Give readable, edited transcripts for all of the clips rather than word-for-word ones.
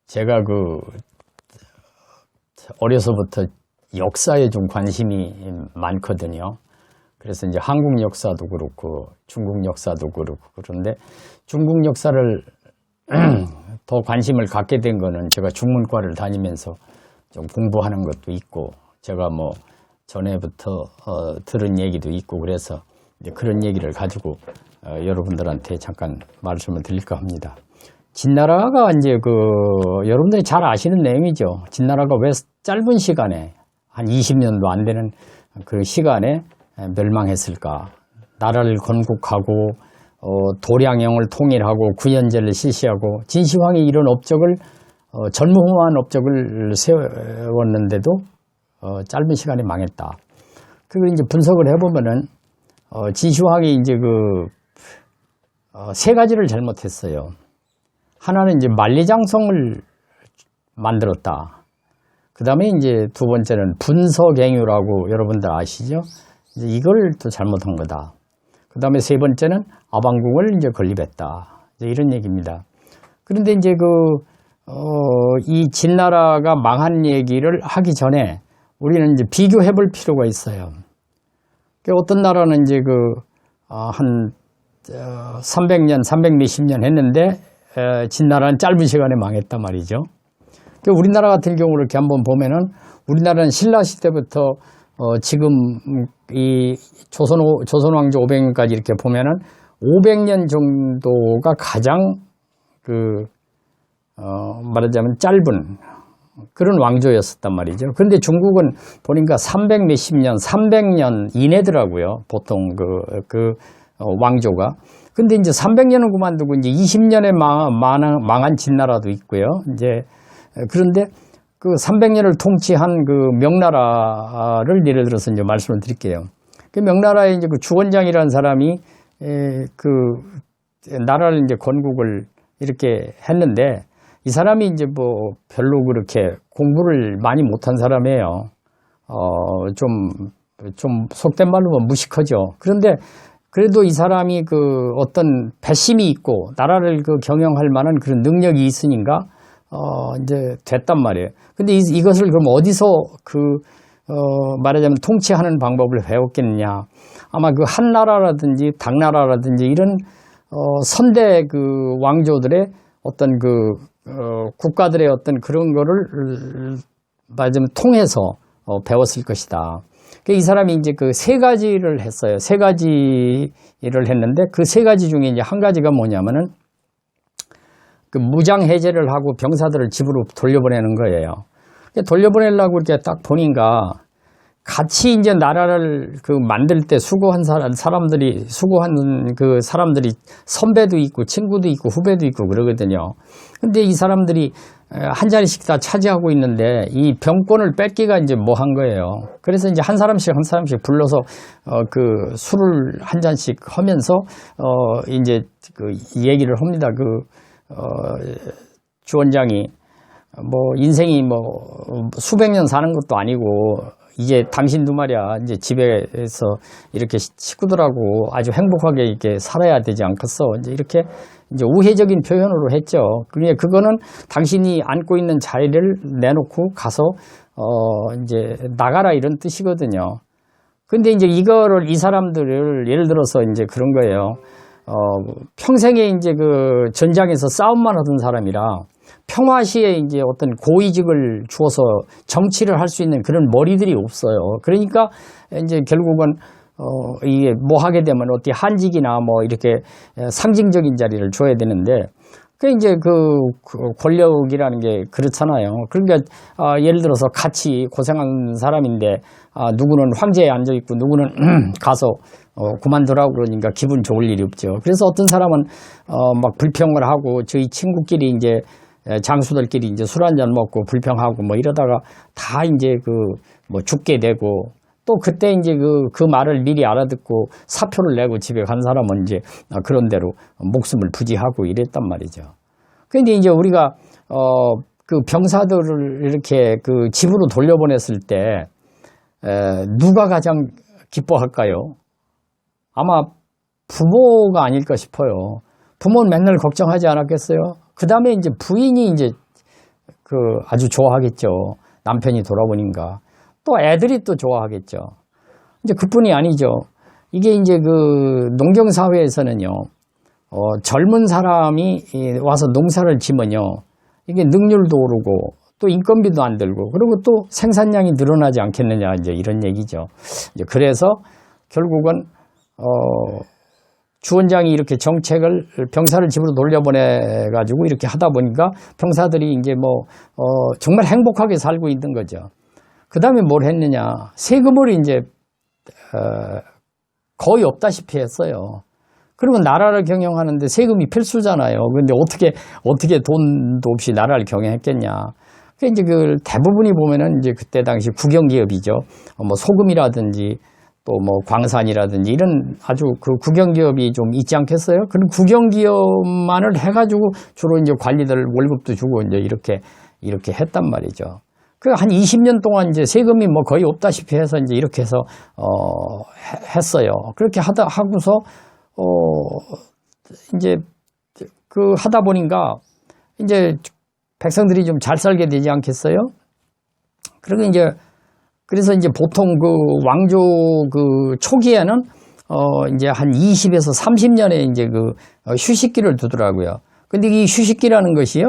제가 어려서부터 역사에 좀 관심이 많거든요. 그래서 이제 한국 역사도 그렇고 중국 역사도 그렇고 그런데 중국 역사를 더 관심을 갖게 된 거는 제가 중문과를 다니면서 좀 공부하는 것도 있고 제가 뭐 전에부터 들은 얘기도 있고 그래서 이제 그런 얘기를 가지고 여러분들한테 잠깐 말씀을 드릴까 합니다. 진나라가 이제 여러분들이 잘 아시는 내용이죠. 진나라가 왜 짧은 시간에 한 20년도 안 되는 그 시간에 멸망했을까? 나라를 건국하고 도량령을 통일하고 구현제를 실시하고 진시황이 이런 업적을 전무후무한 업적을 세웠는데도 짧은 시간에 망했다. 그걸 이제 분석을 해보면은 진시황이 이제 세 가지를 잘못했어요. 하나는 이제 만리장성을 만들었다. 그 다음에 이제 두 번째는 분서갱유라고 여러분들 아시죠? 이제 이걸 또 잘못한 거다. 그 다음에 세 번째는 아방궁을 이제 건립했다. 이제 이런 얘기입니다. 그런데 이제 이 진나라가 망한 얘기를 하기 전에 우리는 이제 비교해 볼 필요가 있어요. 어떤 나라는 이제 한 300년, 300몇십 년 했는데 진나라는 짧은 시간에 망했단 말이죠. 우리나라 같은 경우를 이렇게 한번 보면은 우리나라는 신라시대부터 지금 이 조선 왕조 500년까지 이렇게 보면은 500년 정도가 가장 말하자면 짧은 그런 왕조였었단 말이죠. 그런데 중국은 보니까 300 몇십 년, 300년 이내더라고요. 보통 왕조가. 근데 이제 300년은 그만두고 이제 20년에 망한 진나라도 있고요. 이제 그런데 300년을 통치한 명나라를 예를 들어서 이제 말씀을 드릴게요. 명나라에 이제 주원장이라는 사람이 나라를 이제 건국을 이렇게 했는데 이 사람이 이제 별로 그렇게 공부를 많이 못한 사람이에요. 좀 속된 말로 보면 무식하죠. 그런데 그래도 이 사람이 어떤 배심이 있고 나라를 경영할 만한 그런 능력이 있으니까 이제 됐단 말이에요. 근데 이것을 그럼 어디서 말하자면 통치하는 방법을 배웠겠느냐. 아마 한나라라든지 당나라라든지 이런 선대 왕조들의 어떤 국가들의 어떤 그런 거를 말하자면 통해서 배웠을 것이다. 이 사람이 이제 세 가지를 했어요. 세 가지를 했는데 그 세 가지 중에 이제 한 가지가 뭐냐면은 무장 해제를 하고 병사들을 집으로 돌려보내는 거예요. 돌려보내려고 이렇게 딱 보니까 같이 이제 나라를 만들 때 수고한 사람들이 선배도 있고 친구도 있고 후배도 있고 그러거든요. 근데 이 사람들이 한 자리씩 다 차지하고 있는데 이 병권을 뺏기가 이제 뭐 한 거예요. 그래서 이제 한 사람씩 불러서 술을 한 잔씩 하면서 이제 얘기를 합니다. 주원장이 인생이 수백 년 사는 것도 아니고 이제 당신도 말이야 이제 집에서 이렇게 식구들하고 아주 행복하게 이렇게 살아야 되지 않겠어. 이제 우회적인 표현으로 했죠. 그러니까 그거는 당신이 앉고 있는 자리를 내놓고 가서 이제 나가라 이런 뜻이거든요. 근데 이제 이 사람들을 예를 들어서 이제 그런 거예요. 평생에 이제 전장에서 싸움만 하던 사람이라 평화 시에 이제 어떤 고위직을 주어서 정치를 할 수 있는 그런 머리들이 없어요. 그러니까 이제 결국은 이게 뭐 하게 되면 어떻게 한직이나 이렇게 상징적인 자리를 줘야 되는데 이제 권력이라는 게 그렇잖아요. 그러니까 예를 들어서 같이 고생한 사람인데 누구는 황제에 앉아 있고 누구는 가서 그만두라고 그러니까 기분 좋을 일이 없죠. 그래서 어떤 사람은 막 불평을 하고 저희 친구끼리 이제 장수들끼리 이제 술 한잔 먹고 불평하고 이러다가 다 이제 죽게 되고 또 그때 이제 그 말을 미리 알아듣고 사표를 내고 집에 간 사람은 이제 그런 대로 목숨을 부지하고 이랬단 말이죠. 근데 이제 우리가 병사들을 이렇게 집으로 돌려보냈을 때 누가 가장 기뻐할까요? 아마 부모가 아닐까 싶어요. 부모는 맨날 걱정하지 않았겠어요? 그 다음에 이제 부인이 이제 그 아주 좋아하겠죠. 남편이 돌아보니까. 또 애들이 또 좋아하겠죠. 이제 그뿐이 아니죠. 이게 이제 그 농경사회에서는요, 젊은 사람이 와서 농사를 지면요, 이게 능률도 오르고 또 인건비도 안 들고 그리고 또 생산량이 늘어나지 않겠느냐, 이제 이런 얘기죠. 이제 그래서 결국은 주원장이 이렇게 정책을 병사를 집으로 돌려보내 가지고 이렇게 하다 보니까 병사들이 이제 뭐 정말 행복하게 살고 있는 거죠. 그 다음에 뭘 했느냐, 세금을 이제 거의 없다시피 했어요. 그러면 나라를 경영하는데 세금이 필수잖아요. 근데 어떻게 돈도 없이 나라를 경영했겠냐. 그 이제 그 대부분이 보면은 이제 그때 당시 국영기업이죠. 뭐 소금이라든지 또 뭐 광산이라든지 이런 아주 그 국영기업이 좀 있지 않겠어요? 그런 국영기업만을 해가지고 주로 이제 관리들 월급도 주고 이제 이렇게 했단 말이죠. 그 한 20년 동안 이제 세금이 뭐 거의 없다시피 해서 이제 이렇게 해서 했어요. 그렇게 하고서 이제 그 하다 보니까 이제 백성들이 좀 잘 살게 되지 않겠어요? 그리고 이제 그래서 이제 보통 그 왕조 그 초기에는 이제 한 20에서 30년에 이제 그 휴식기를 두더라고요. 근데 이 휴식기라는 것이요,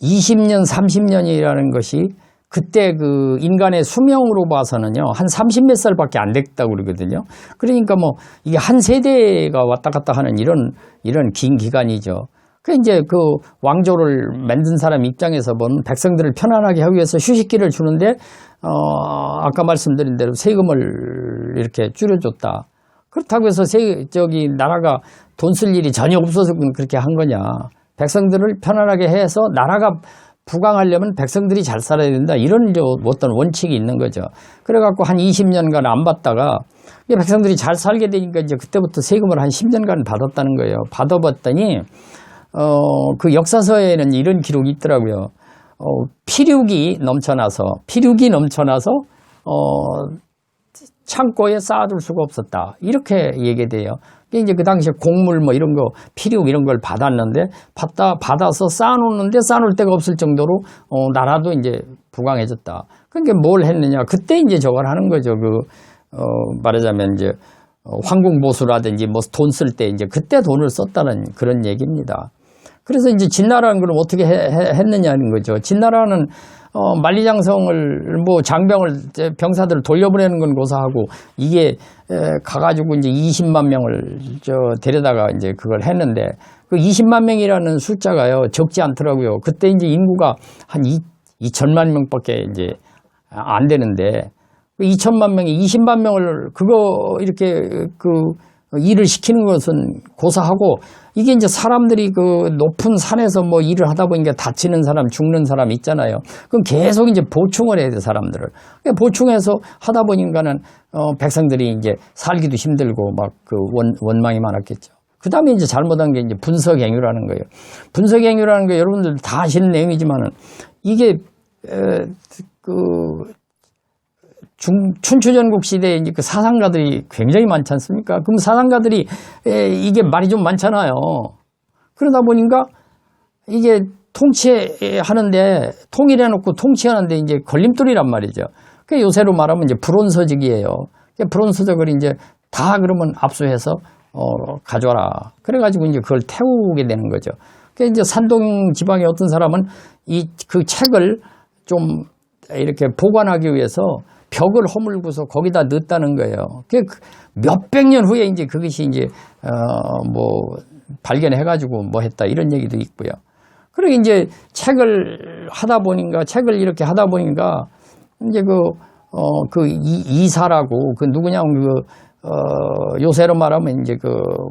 20년, 30년이라는 것이 그때 그 인간의 수명으로 봐서는요, 한 30몇 살밖에 안 됐다고 그러거든요. 그러니까 뭐 이게 한 세대가 왔다 갔다 하는 이런 긴 기간이죠. 그 이제 그 왕조를 만든 사람 입장에서 보면 백성들을 편안하게 하기 위해서 휴식기를 주는데, 아까 말씀드린 대로 세금을 이렇게 줄여줬다. 그렇다고 해서 나라가 돈 쓸 일이 전혀 없어서 그렇게 한 거냐. 백성들을 편안하게 해서 나라가 부강하려면 백성들이 잘 살아야 된다. 이런 어떤 원칙이 있는 거죠. 그래갖고 한 20년간 안 받다가 백성들이 잘 살게 되니까 이제 그때부터 세금을 한 10년간 받았다는 거예요. 받아봤더니, 그 역사서에는 이런 기록이 있더라고요. 피륙이 넘쳐나서, 창고에 쌓아둘 수가 없었다. 이렇게 얘기돼요. 이제 그 당시에 곡물 뭐 이런 거, 피륙 이런 걸 받았는데, 받아서 쌓아놓는데 쌓아놓을 데가 없을 정도로, 나라도 이제 부강해졌다. 그러니까 뭘 했느냐. 그때 이제 저걸 하는 거죠. 말하자면 이제, 황궁보수라든지 뭐 돈 쓸 때 이제 그때 돈을 썼다는 그런 얘기입니다. 그래서 이제 진나라는 그럼 어떻게 했느냐는 거죠. 진나라는 만리장성을 뭐 장병을 병사들을 돌려보내는 건 고사하고 이게 가가지고 이제 20만 명을 데려다가 이제 그걸 했는데 그 20만 명이라는 숫자가요 적지 않더라고요. 그때 이제 인구가 한 2천만 명밖에 이제 안 되는데 2천만 명이 20만 명을 그거 이렇게 일을 시키는 것은 고사하고 이게 이제 사람들이 그 높은 산에서 뭐 일을 하다 보니까 다치는 사람, 죽는 사람 있잖아요. 그럼 계속 이제 보충을 해야 돼, 사람들을. 보충해서 하다 보니까는, 백성들이 이제 살기도 힘들고 막 그 원망이 많았겠죠. 그 다음에 이제 잘못한 게 이제 분석행위라는 거예요. 분석행위라는 거 여러분들 다 아시는 내용이지만은 이게, 춘추전국 시대에 이제 그 사상가들이 굉장히 많지 않습니까? 그럼 사상가들이 이게 말이 좀 많잖아요. 그러다 보니까 이게 통치하는데, 통일해놓고 통치하는데 이제 걸림돌이란 말이죠. 그 요새로 말하면 이제 불온서적이에요. 불온서적을 이제 다 그러면 압수해서, 가져와라. 그래가지고 이제 그걸 태우게 되는 거죠. 그 이제 산동 지방의 어떤 사람은 그 책을 좀 이렇게 보관하기 위해서 벽을 허물고서 거기다 넣었다는 거예요. 몇백 년 후에 이제 그것이 이제, 발견해가지고 뭐 했다 이런 얘기도 있고요. 그리고 이제 책을 이렇게 하다 보니까 이제 이사라고 누구냐면 요새로 말하면 이제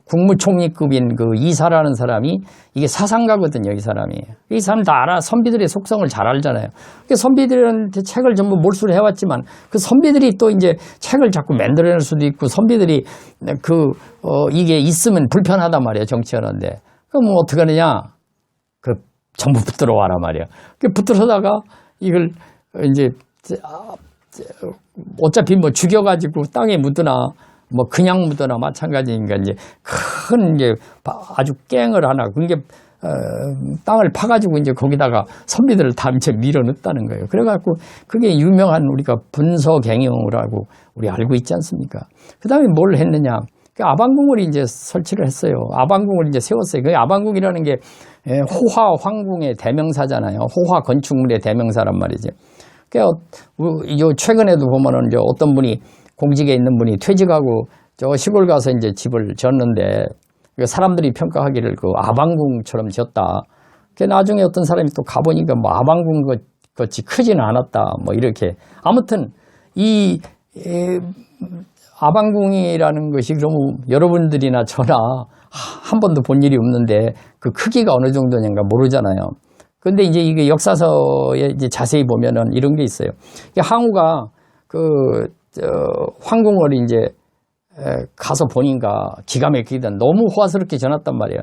국무총리급인 이사라는 사람이 이게 사상가거든요, 이 사람이. 이 사람 다 알아. 선비들의 속성을 잘 알잖아요. 선비들한테 책을 전부 몰수를 해왔지만 그 선비들이 또 이제 책을 자꾸 만들어낼 수도 있고 선비들이 이게 있으면 불편하단 말이에요, 정치하는데. 그럼 뭐 어떡하느냐. 전부 붙들어 와라 말이에요. 붙들어다가 이걸 이제 어차피 뭐 죽여가지고 땅에 묻으나 뭐 그냥 묻어나 마찬가지니까 이제 큰 이제 아주 깽을 하나 그게 땅을 파가지고 이제 거기다가 선비들을 다 이제 밀어 넣었다는 거예요. 그래갖고 그게 유명한 우리가 분서갱영이라고 우리 알고 있지 않습니까? 그 다음에 뭘 했느냐? 그 아방궁을 이제 설치를 했어요. 아방궁을 이제 세웠어요. 그 아방궁이라는 게 호화 황궁의 대명사잖아요. 호화 건축물의 대명사란 말이죠. 요 최근에도 보면은 이제 어떤 분이 공직에 있는 분이 퇴직하고 저 시골 가서 이제 집을 지었는데 사람들이 평가하기를 그 아방궁처럼 지었다. 나중에 어떤 사람이 또 가보니까 뭐 아방궁 같이 크지는 않았다. 뭐 이렇게. 아무튼 이 아방궁이라는 것이 그러면 여러분들이나 저나 한 번도 본 일이 없는데 그 크기가 어느 정도인가 모르잖아요. 근데 이제 이게 역사서에 이제 자세히 보면은 이런 게 있어요. 항우가 황궁을 이제 가서 보니까 기가 막히다. 너무 호화스럽게 전했단 말이에요.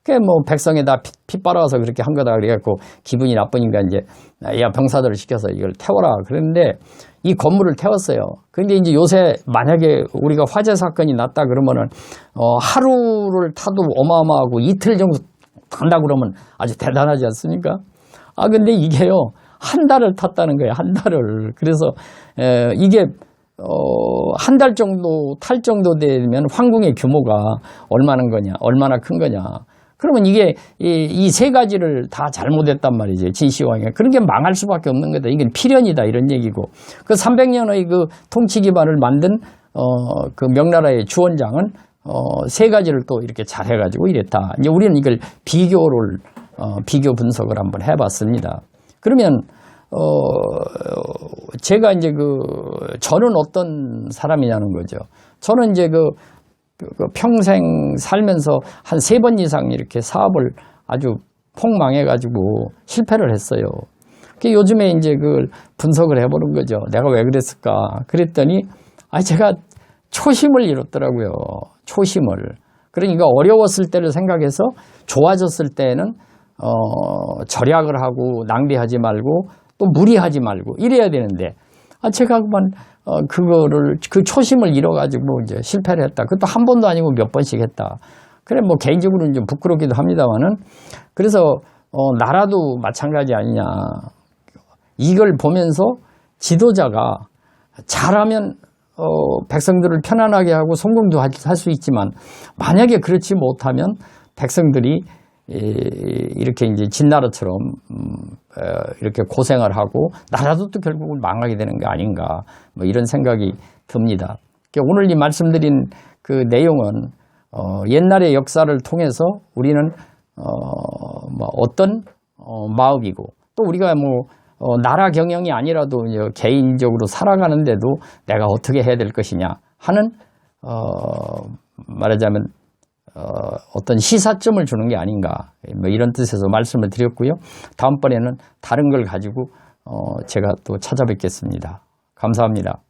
그게 뭐 백성에다 피 빨아서 그렇게 한 거다. 그래갖고 기분이 나쁘니까 이제 야 병사들을 시켜서 이걸 태워라. 그런데 이 건물을 태웠어요. 근데 이제 요새 만약에 우리가 화재 사건이 났다 그러면은 하루를 타도 어마어마하고 이틀 정도 탄다 그러면 아주 대단하지 않습니까? 근데 이게요 한 달을 탔다는 거예요. 한 달을. 그래서 이게 한 달 정도 탈 정도 되면 황궁의 규모가 얼마나 큰 거냐. 그러면 이게 이 세 가지를 다 잘못했단 말이죠. 진시황이. 그런 게 망할 수밖에 없는 거다. 이건 필연이다. 이런 얘기고. 그 300년의 그 통치 기반을 만든 그 명나라의 주원장은 세 가지를 또 이렇게 잘 해가지고 이랬다. 이제 우리는 이걸 비교 분석을 한번 해봤습니다. 그러면 제가 이제 저는 어떤 사람이냐는 거죠. 저는 이제 평생 살면서 한 3번 이상 이렇게 사업을 아주 폭망해가지고 실패를 했어요. 요즘에 이제 그걸 분석을 해보는 거죠. 내가 왜 그랬을까? 그랬더니, 제가 초심을 잃었더라고요. 초심을. 그러니까 어려웠을 때를 생각해서 좋아졌을 때는, 절약을 하고 낭비하지 말고 또 무리하지 말고 이래야 되는데, 제가 그만 그 초심을 잃어가지고 이제 실패를 했다. 그것도 한 번도 아니고 몇 번씩 했다. 그래, 뭐 개인적으로는 좀 부끄럽기도 합니다만은, 그래서, 나라도 마찬가지 아니냐. 이걸 보면서 지도자가 잘하면, 백성들을 편안하게 하고 성공도 할 수 있지만, 만약에 그렇지 못하면 백성들이 이렇게 이제 진나라처럼 이렇게 고생을 하고 나라도 또 결국은 망하게 되는 게 아닌가 뭐 이런 생각이 듭니다. 오늘 이 말씀드린 그 내용은 옛날의 역사를 통해서 우리는 뭐 어떤 마음이고 또 우리가 뭐 나라 경영이 아니라도 개인적으로 살아가는데도 내가 어떻게 해야 될 것이냐 하는 말하자면 어떤 시사점을 주는 게 아닌가 뭐 이런 뜻에서 말씀을 드렸고요. 다음번에는 다른 걸 가지고 제가 또 찾아뵙겠습니다. 감사합니다.